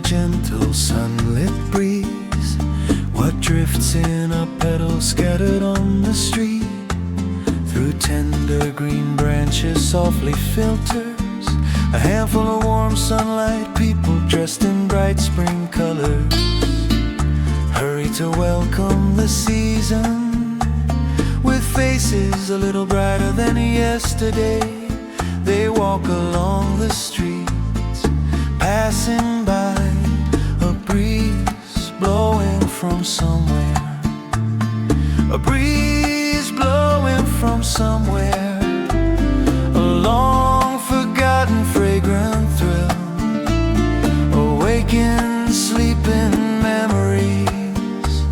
Gentle sunlit breeze, what drifts in are petals scattered on the street. Through tender green branches softly filters a handful of warm sunlight. People dressed in bright spring colors hurry to welcome the season. With faces a little brighter than yesterday, they walk along the streets, passing by. A breeze blowing from somewhere, a breeze blowing from somewhere, a long forgotten fragrant thrill awakens sleeping memories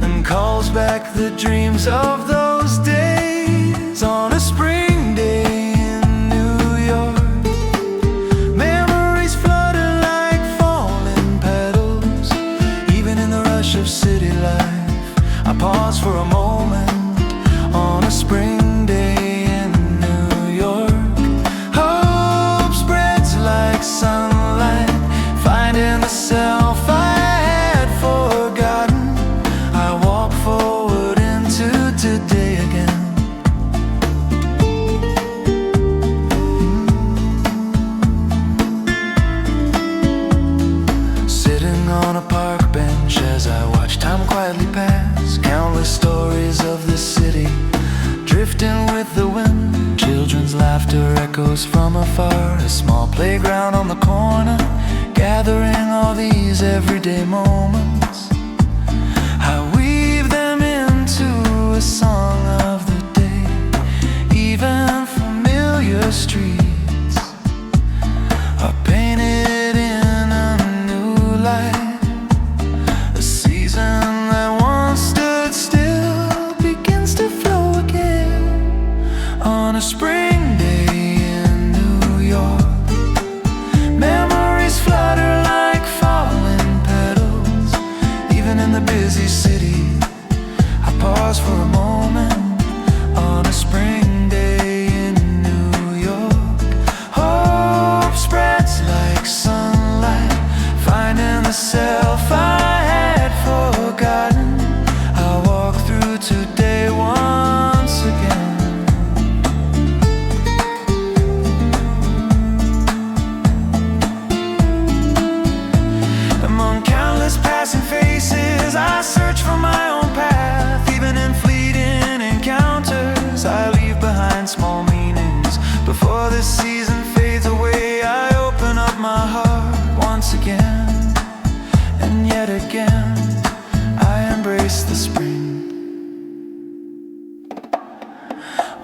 and calls back the dreams of those days. On a spring day in New York, of city life, I pause for a moment. On a spring day in New York, hope spreads like sunlight, finding the self I had forgotten. I walk forward into today again. Sitting on a park bench as I watch time quietly pass, countless stories of the city drifting with the wind. Children's laughter echoes from afar, a small playground on the corner, gathering all these everyday moments. I weave them into a song of the day. Even familiar streets are painted in a new light. On a spring day in New York, memories flutter like falling petals. Even in the busy city, I pause for a moment. On a spring day in New York, hope spreads like sunlight, finding the self I had forgotten. I walk through today once again. Passing faces, I search for my own path. Even in fleeting encounters, I leave behind small meanings. Before this season fades away, I open up my heart once again. And yet again, I embrace the spring.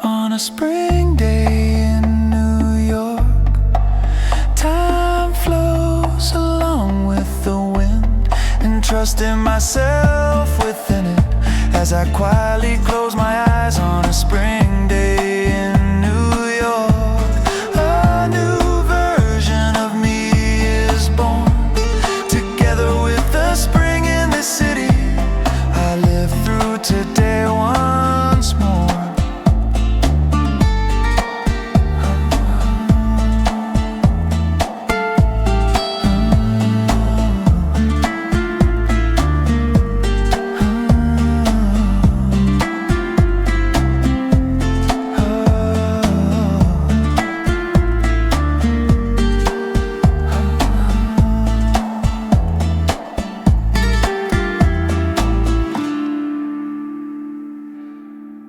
On a spring day in New York, time flows along with the wind, trusting myself within it as I quietly close my eyes. On a spring